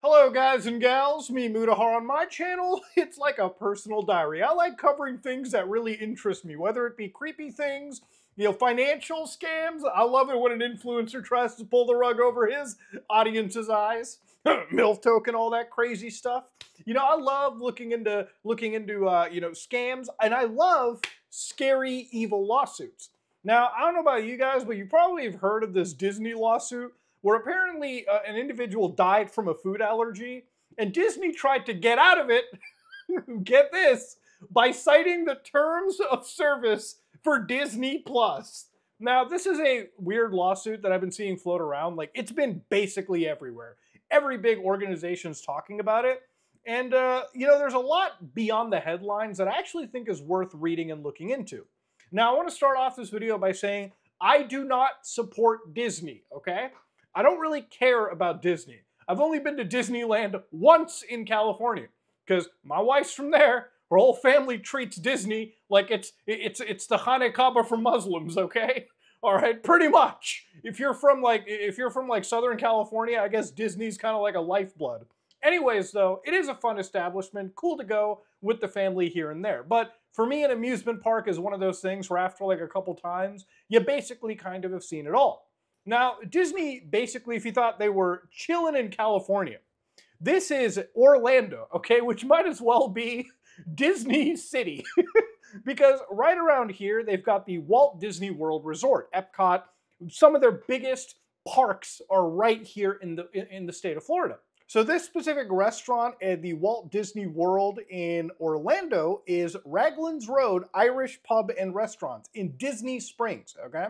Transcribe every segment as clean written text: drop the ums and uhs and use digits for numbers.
Hello guys and gals, me Mutahar on my channel. It's like a personal diary. I like covering things that really interest me, whether it be creepy things, financial scams. I love it when an influencer tries to pull the rug over his audience's eyes. MILF token, all that crazy stuff. I love looking into scams, and I love scary evil lawsuits. Now, I don't know about you guys, but you probably have heard of this Disney lawsuit where apparently an individual died from a food allergy, and Disney tried to get out of it, get this, by citing the terms of service for Disney Plus. Now, this is a weird lawsuit that I've been seeing float around. Like, it's been basically everywhere. Every big organization's talking about it. And, there's a lot beyond the headlines that I actually think is worth reading and looking into. Now, I want to start off this video by saying I do not support Disney, okay? I don't really care about Disney. I've only been to Disneyland once in California because my wife's from there. Her whole family treats Disney like it's the Hanukkah for Muslims, okay? All right, pretty much. If you're from like Southern California, I guess Disney's kind of like a lifeblood. Anyways, though, it is a fun establishment, cool to go with the family here and there. But for me, an amusement park is one of those things where after like a couple times, you basically kind of have seen it all. Now, Disney, basically, if you thought they were chilling in California, this is Orlando, okay, which might as well be Disney City. Because right around here, they've got the Walt Disney World Resort, Epcot. Some of their biggest parks are right here in the state of Florida. So this specific restaurant at the Walt Disney World in Orlando is Raglan's Road Irish Pub and Restaurant in Disney Springs, okay?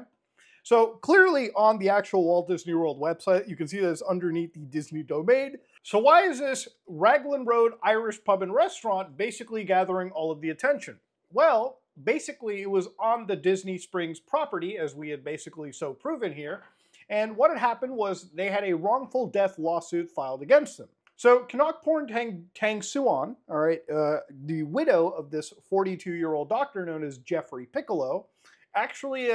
So clearly on the actual Walt Disney World website, you can see that it's underneath the Disney domain. So why is this Raglan Road Irish Pub and Restaurant basically gathering all of the attention? Well, basically it was on the Disney Springs property, as we had basically so proven here. And what had happened was they had a wrongful death lawsuit filed against them. So Knokporn Tang Suan, all right, the widow of this 42-year-old doctor known as Jeffrey Piccolo, actually,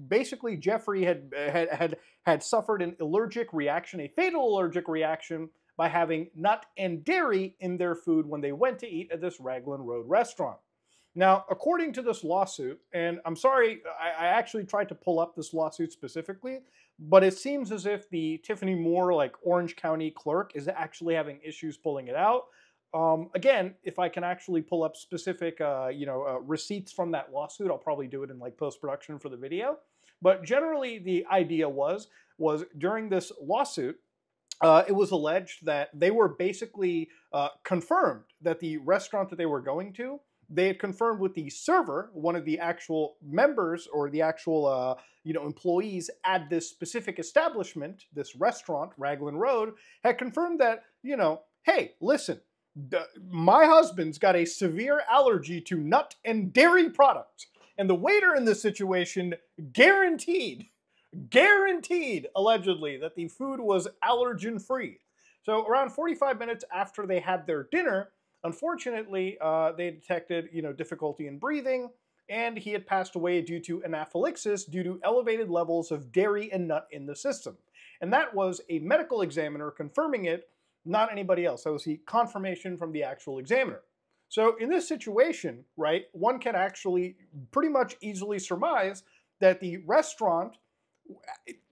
basically, Jeffrey had suffered an allergic reaction, a fatal allergic reaction, by having nut and dairy in their food when they went to eat at this Raglan Road restaurant. Now, according to this lawsuit, and I'm sorry, I actually tried to pull up this lawsuit specifically, but it seems as if the Tiffany Moore, like Orange County clerk, is actually having issues pulling it out. Again, if I can actually pull up specific, receipts from that lawsuit, I'll probably do it in like post-production for the video. But generally, the idea was during this lawsuit, it was alleged that they were basically confirmed that the restaurant that they were going to, they had confirmed with the server, one of the actual members or the actual employees at this specific establishment, this restaurant, Raglan Road, had confirmed that, hey, listen, my husband's got a severe allergy to nut and dairy products. And the waiter in this situation guaranteed, allegedly, that the food was allergen-free. So around 45 minutes after they had their dinner, unfortunately, they detected, difficulty in breathing, and he had passed away due to anaphylaxis due to elevated levels of dairy and nut in the system. And that was a medical examiner confirming it, not anybody else. That was the confirmation from the actual examiner. So in this situation, right, one can actually pretty much easily surmise that the restaurant,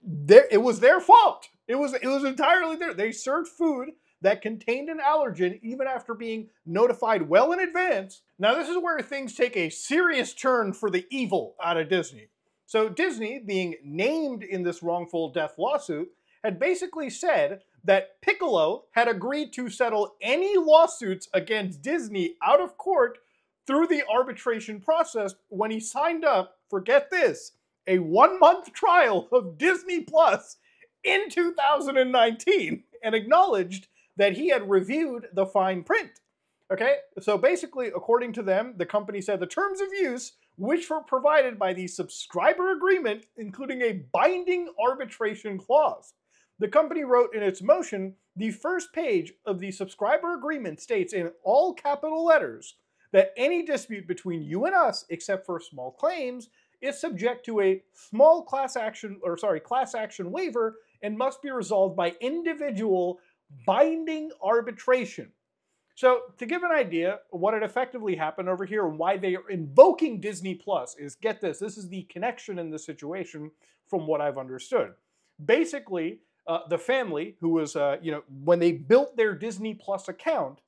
it was their fault. It was entirely there. They served food that contained an allergen even after being notified well in advance. Now this is where things take a serious turn for the evil out of Disney. So Disney, being named in this wrongful death lawsuit, had basically said that Piccolo had agreed to settle any lawsuits against Disney out of court through the arbitration process when he signed up for, get this, a 1-month trial of Disney Plus in 2019 and acknowledged that he had reviewed the fine print. Okay, so basically, according to them, the company said the terms of use, which were provided by the subscriber agreement, including a binding arbitration clause. The company wrote in its motion, the first page of the subscriber agreement states in all capital letters that any dispute between you and us, except for small claims, is subject to a small class action waiver and must be resolved by individual binding arbitration. So to give an idea, what had effectively happened over here and why they are invoking Disney Plus is, get this is the connection in this situation from what I've understood. Basically, the family who was, when they built their Disney Plus account,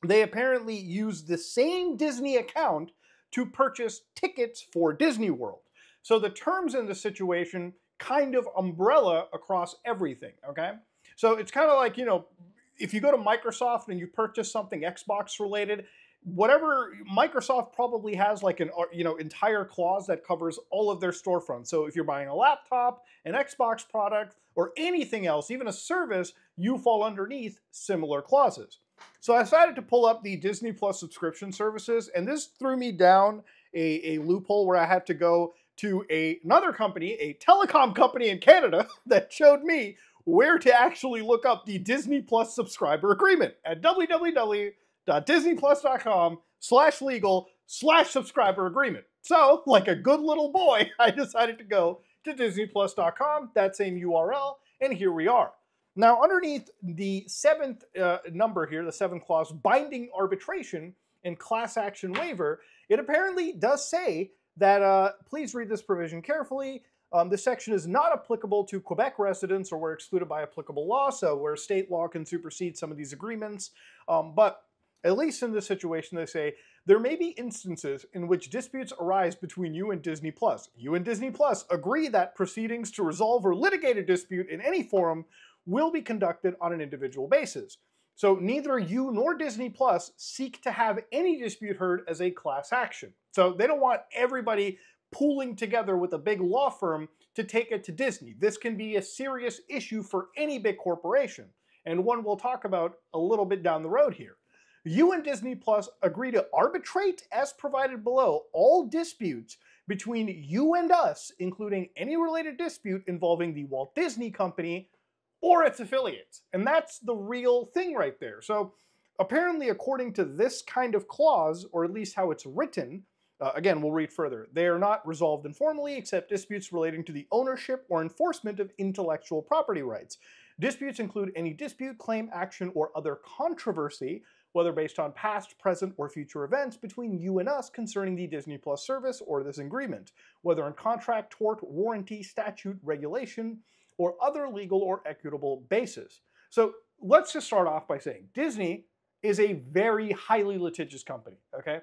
they apparently used the same Disney account to purchase tickets for Disney World. So the terms in the situation kind of umbrella across everything, okay? So it's kind of like, if you go to Microsoft and you purchase something Xbox related, whatever Microsoft probably has like an entire clause that covers all of their storefronts. So if you're buying a laptop, an Xbox product, or anything else, even a service, you fall underneath similar clauses. So I decided to pull up the Disney Plus subscription services, and this threw me down a loophole where I had to go to another company, a telecom company in Canada, that showed me where to actually look up the Disney Plus subscriber agreement at www.disneyplus.com/legal/subscriber agreement. So, like a good little boy, I decided to go to disneyplus.com, that same URL, and here we are. Now, underneath the seventh number here, the seventh clause, binding arbitration and class action waiver, it apparently does say that, please read this provision carefully. This section is not applicable to Quebec residents or where excluded by applicable law, so where state law can supersede some of these agreements. But at least in this situation, they say, there may be instances in which disputes arise between you and Disney Plus. You and Disney Plus agree that proceedings to resolve or litigate a dispute in any forum will be conducted on an individual basis. So neither you nor Disney Plus seek to have any dispute heard as a class action. So they don't want everybody pooling together with a big law firm to take it to Disney. This can be a serious issue for any big corporation, and one we'll talk about a little bit down the road here. You and Disney Plus agree to arbitrate, as provided below, all disputes between you and us, including any related dispute involving the Walt Disney Company or its affiliates. And that's the real thing right there. So apparently, according to this kind of clause, or at least how it's written, again, we'll read further. They are not resolved informally except disputes relating to the ownership or enforcement of intellectual property rights. Disputes include any dispute, claim, action, or other controversy, whether based on past, present, or future events between you and us concerning the Disney Plus service or this agreement, whether in contract, tort, warranty, statute, regulation, or other legal or equitable basis. So let's just start off by saying Disney is a very highly litigious company, okay?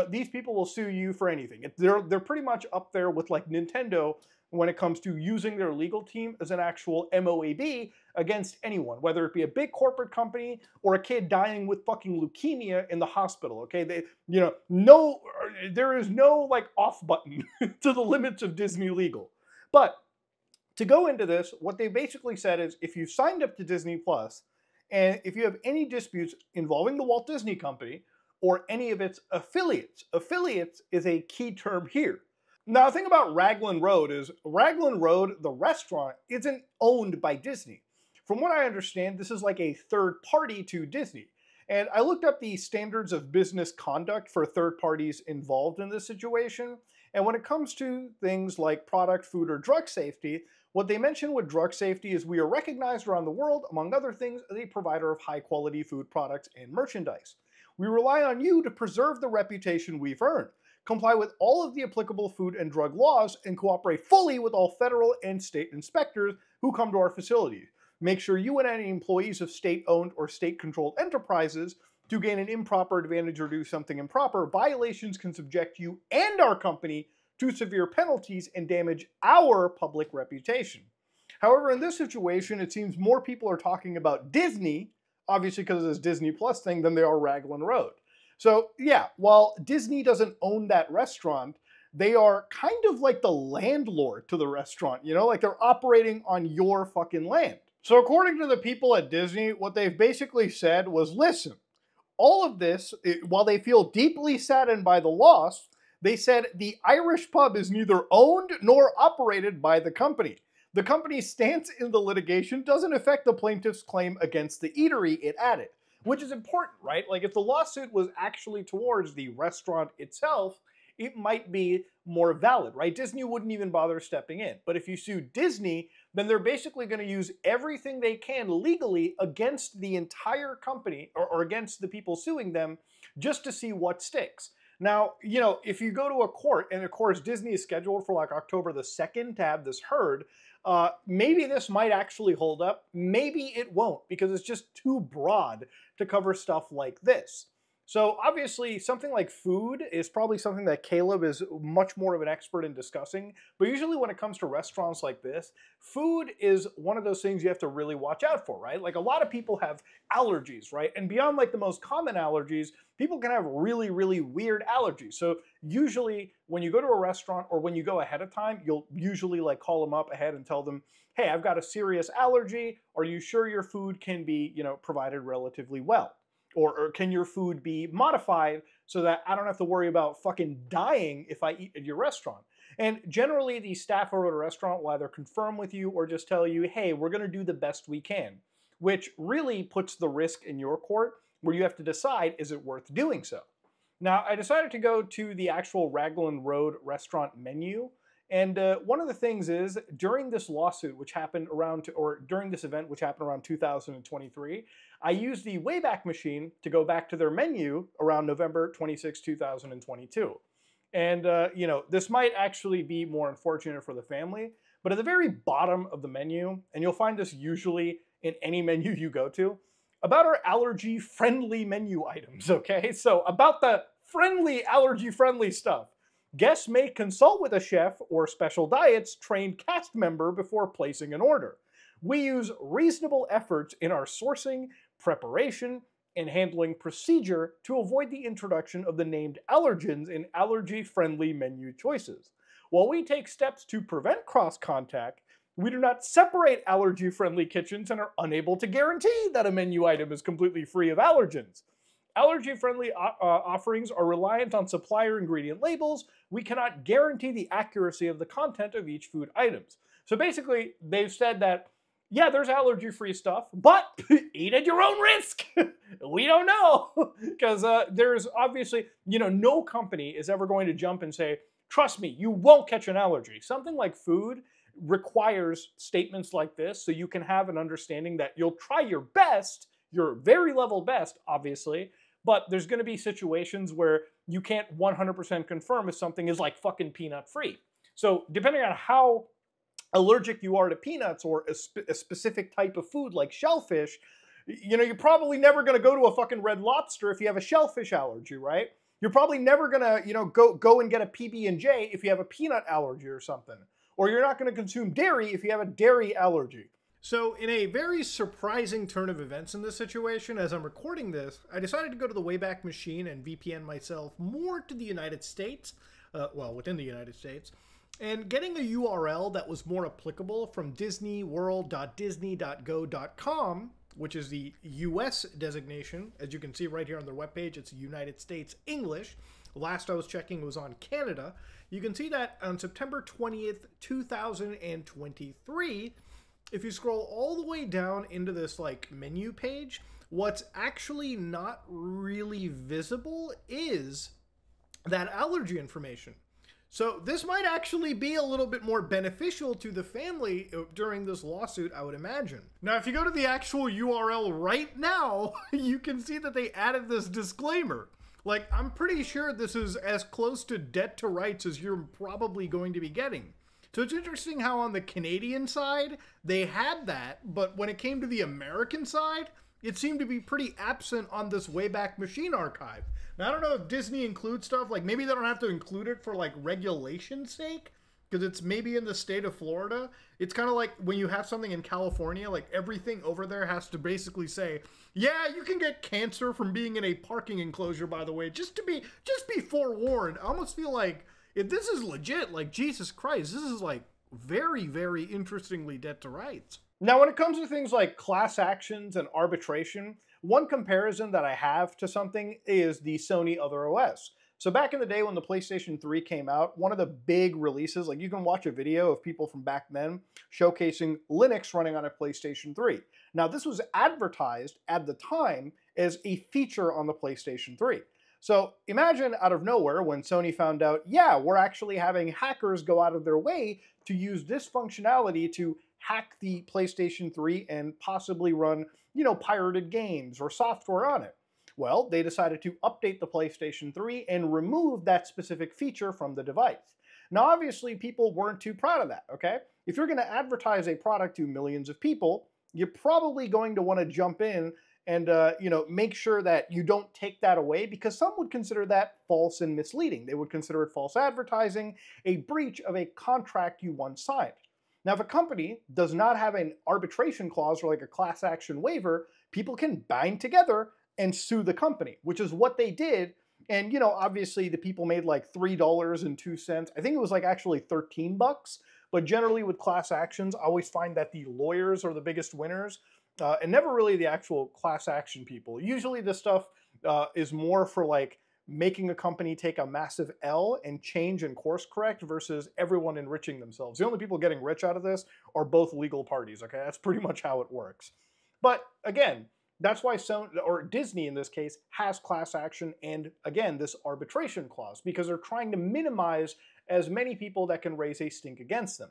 These people will sue you for anything. They're pretty much up there with like Nintendo when it comes to using their legal team as an actual MOAB against anyone, whether it be a big corporate company or a kid dying with fucking leukemia in the hospital, okay? There is no like off button to the limits of Disney legal. But to go into this, what they basically said is if you signed up to Disney Plus and if you have any disputes involving the Walt Disney Company or any of its affiliates is a key term here. Now, the thing about Raglan Road is Raglan Road, the restaurant, isn't owned by Disney. From what I understand, this is like a third party to Disney. And I looked up the standards of business conduct for third parties involved in this situation. And when it comes to things like product, food, or drug safety, what they mention with drug safety is we are recognized around the world, among other things, as a provider of high-quality food products and merchandise. We rely on you to preserve the reputation we've earned, comply with all of the applicable food and drug laws, and cooperate fully with all federal and state inspectors who come to our facilities. Make sure you and any employees of state-owned or state-controlled enterprises to gain an improper advantage or do something improper, violations can subject you and our company to severe penalties and damage our public reputation. However, in this situation, it seems more people are talking about Disney, obviously because of this Disney Plus thing, than they are Raglan Road. So yeah, while Disney doesn't own that restaurant, they are kind of like the landlord to the restaurant, like they're operating on your fucking land. So according to the people at Disney, what they've basically said was, listen, all of this, while they feel deeply saddened by the loss, they said the Irish pub is neither owned nor operated by the company. The company's stance in the litigation doesn't affect the plaintiff's claim against the eatery, it added. Which is important, right? Like if the lawsuit was actually towards the restaurant itself, it might be more valid, right? Disney wouldn't even bother stepping in. But if you sue Disney, then they're basically going to use everything they can legally against the entire company or against the people suing them just to see what sticks. Now, if you go to a court, and of course Disney is scheduled for like October the 2nd to have this heard, maybe this might actually hold up. Maybe it won't, because it's just too broad to cover stuff like this. So obviously something like food is probably something that Caleb is much more of an expert in discussing, but usually when it comes to restaurants like this, food is one of those things you have to really watch out for, right? Like a lot of people have allergies, right? And beyond like the most common allergies, people can have really, really weird allergies. So usually when you go to a restaurant or when you go ahead of time, you'll usually like call them up ahead and tell them, hey, I've got a serious allergy. Are you sure your food can be, provided relatively well? Or can your food be modified so that I don't have to worry about fucking dying if I eat at your restaurant? And generally, the staff over at a restaurant will either confirm with you or just tell you, hey, we're going to do the best we can, which really puts the risk in your court where you have to decide, is it worth doing so? Now, I decided to go to the actual Raglan Road restaurant menu. And one of the things is, during this lawsuit, which happened during this event, which happened around 2023, I used the Wayback Machine to go back to their menu around November 26, 2022. And, this might actually be more unfortunate for the family, but at the very bottom of the menu, and you'll find this usually in any menu you go to, about our allergy-friendly menu items, okay? So about the allergy-friendly stuff. Guests may consult with a chef or special diets trained cast member before placing an order. We use reasonable efforts in our sourcing, preparation, and handling procedure to avoid the introduction of the named allergens in allergy-friendly menu choices. While we take steps to prevent cross-contact, we do not separate allergy-friendly kitchens and are unable to guarantee that a menu item is completely free of allergens. Allergy-friendly offerings are reliant on supplier ingredient labels. We cannot guarantee the accuracy of the content of each food items. So basically, they've said that, yeah, there's allergy-free stuff, but eat at your own risk. We don't know. Because there's obviously, no company is ever going to jump and say, trust me, you won't catch an allergy. Something like food requires statements like this so you can have an understanding that you'll try your best, your very level best, obviously, but there's going to be situations where you can't 100% confirm if something is like fucking peanut free. So depending on how allergic you are to peanuts or a specific type of food like shellfish, you're probably never going to go to a fucking Red Lobster if you have a shellfish allergy, right? You're probably never going to, go and get a PB&J if you have a peanut allergy or something. Or you're not going to consume dairy if you have a dairy allergy. So in a very surprising turn of events in this situation, as I'm recording this, I decided to go to the Wayback Machine and VPN myself more to the United States, within the United States, and getting a URL that was more applicable from disneyworld.disney.go.com, which is the US designation. As you can see right here on their webpage, it's United States English. Last I was checking was on Canada. You can see that on September 20th, 2023, if you scroll all the way down into this like menu page, what's actually not really visible is that allergy information. So this might actually be a little bit more beneficial to the family during this lawsuit, I would imagine. Now, if you go to the actual URL right now, you can see that they added this disclaimer. Like, I'm pretty sure this is as close to debt to rights as you're probably going to be getting. So it's interesting how on the Canadian side, they had that, but when it came to the American side, it seemed to be pretty absent on this Wayback Machine archive. Now, I don't know if Disney includes stuff, like maybe they don't have to include it for like regulation's sake, because it's maybe in the state of Florida. It's kind of like when you have something in California, like everything over there has to basically say, yeah, you can get cancer from being in a parking enclosure, by the way, just be forewarned. I almost feel like if this is legit, like Jesus Christ, this is like very, very interestingly dead to rights. Now, when it comes to things like class actions and arbitration, one comparison that I have to something is the Sony OtherOS. So back in the day when the PlayStation 3 came out, one of the big releases, like you can watch a video of people from back then showcasing Linux running on a PlayStation 3. Now, this was advertised at the time as a feature on the PlayStation 3. So imagine out of nowhere when Sony found out, yeah, we're actually having hackers go out of their way to use this functionality to hack the PlayStation 3 and possibly run, pirated games or software on it. Well, they decided to update the PlayStation 3 and remove that specific feature from the device. Now, obviously, people weren't too proud of that, okay? If you're going to advertise a product to millions of people, you're probably going to want to jump in and make sure that you don't take that away, because some would consider that false and misleading. They would consider it false advertising, a breach of a contract you once signed. Now, if a company does not have an arbitration clause or like a class action waiver, people can bind together and sue the company, which is what they did. And obviously the people made like $3.02. I think it was like actually 13 bucks. But generally with class actions, I always find that the lawyers are the biggest winners, and never really the actual class action people. Usually this stuff is more for like making a company take a massive L and change and course correct versus everyone enriching themselves. The only people getting rich out of this are both legal parties, okay? That's pretty much how it works. But again, that's why Sony, or Disney in this case, has class action and, again, this arbitration clause, because they're trying to minimize as many people that can raise a stink against them.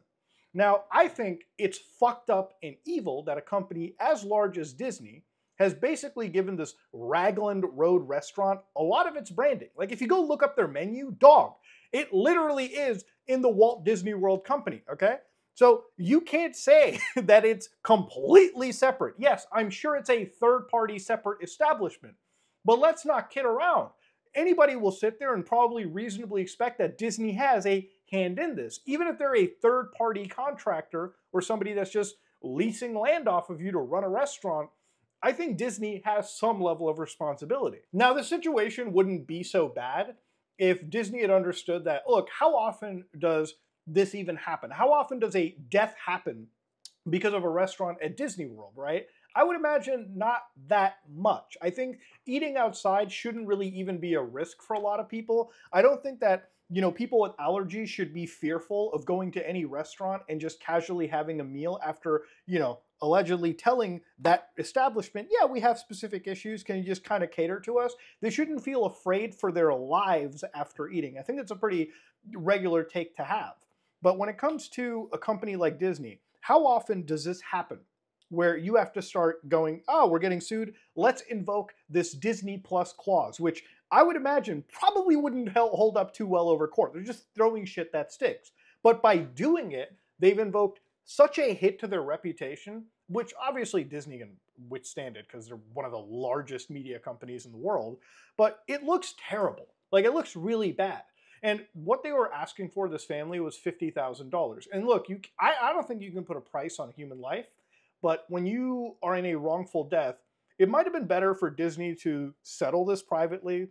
Now, I think it's fucked up and evil that a company as large as Disney has basically given this Raglan Road restaurant a lot of its branding. Like, if you go look up their menu, dog, it literally is in the Walt Disney World Company, okay? So you can't say that it's completely separate. Yes, I'm sure it's a third-party separate establishment, but let's not kid around. Anybody will sit there and probably reasonably expect that Disney has a hand in this. Even if they're a third-party contractor or somebody that's just leasing land off of you to run a restaurant, I think Disney has some level of responsibility. Now, the situation wouldn't be so bad if Disney had understood that, look, how often does this even happen? How often does a death happen because of a restaurant at Disney World, right? I would imagine not that much. I think eating outside shouldn't really even be a risk for a lot of people. I don't think that, people with allergies should be fearful of going to any restaurant and just casually having a meal after, allegedly telling that establishment, yeah, we have specific issues, can you just kind of cater to us? They shouldn't feel afraid for their lives after eating. I think that's a pretty regular take to have. But when it comes to a company like Disney, how often does this happen? Where you have to start going, oh, we're getting sued, let's invoke this Disney Plus clause, which I would imagine probably wouldn't hold up too well over court. They're just throwing shit that sticks. But by doing it, they've invoked such a hit to their reputation, which obviously Disney can withstand it because they're one of the largest media companies in the world, but it looks terrible. Like, it looks really bad. And what they were asking for, this family, was $50,000. And look, I don't think you can put a price on human life, but when you are in a wrongful death, it might have been better for Disney to settle this privately,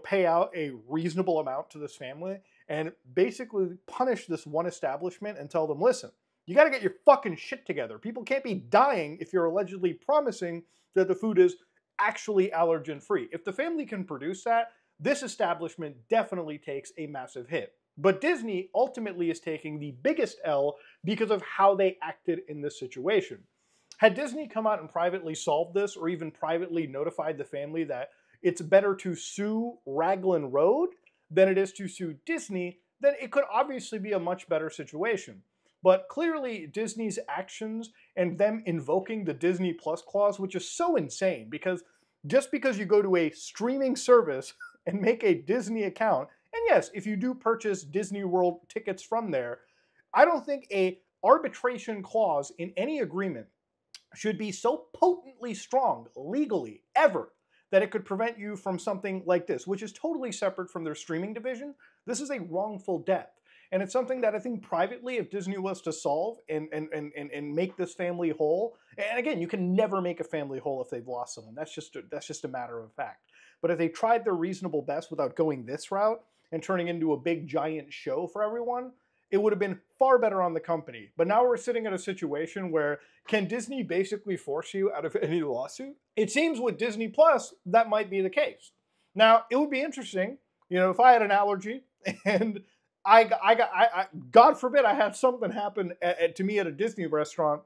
pay out a reasonable amount to this family, and basically punish this one establishment and tell them, listen, you got to get your fucking shit together. People can't be dying if you're allegedly promising that the food is actually allergen-free. If the family can produce that, this establishment definitely takes a massive hit. But Disney ultimately is taking the biggest L because of how they acted in this situation. Had Disney come out and privately solved this, or even privately notified the family that it's better to sue Raglan Road than it is to sue Disney, then it could obviously be a much better situation. But clearly, Disney's actions and them invoking the Disney Plus clause, which is so insane, because just because you go to a streaming service and make a Disney account, and yes, if you do purchase Disney World tickets from there, I don't think a arbitration clause in any agreement should be so potently strong legally ever that it could prevent you from something like this, which is totally separate from their streaming division. This is a wrongful death. And it's something that I think privately, if Disney was to solve and make this family whole, and again, you can never make a family whole if they've lost someone. That's just a matter of fact. But if they tried their reasonable best without going this route and turning into a big giant show for everyone, it would have been far better on the company. But now we're sitting in a situation where, can Disney basically force you out of any lawsuit? It seems with Disney Plus, that might be the case. Now, it would be interesting, if I had an allergy and God forbid I had something happen to me at a Disney restaurant.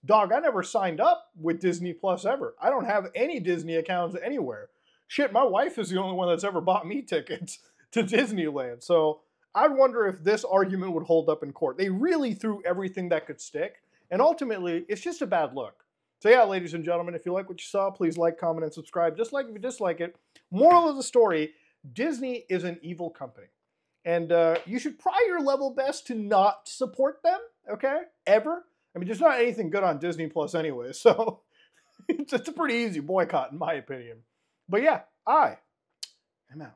Dog, I never signed up with Disney Plus ever. I don't have any Disney accounts anywhere. Shit, my wife is the only one that's ever bought me tickets to Disneyland. So I'd wonder if this argument would hold up in court. They really threw everything that could stick. And ultimately, it's just a bad look. So yeah, ladies and gentlemen, if you like what you saw, please like, comment, and subscribe. Dislike if you dislike it. Moral of the story, Disney is an evil company. And you should try your level best to not support them, okay? Ever. I mean, there's not anything good on Disney Plus anyway, so it's a pretty easy boycott in my opinion. But yeah, I am out.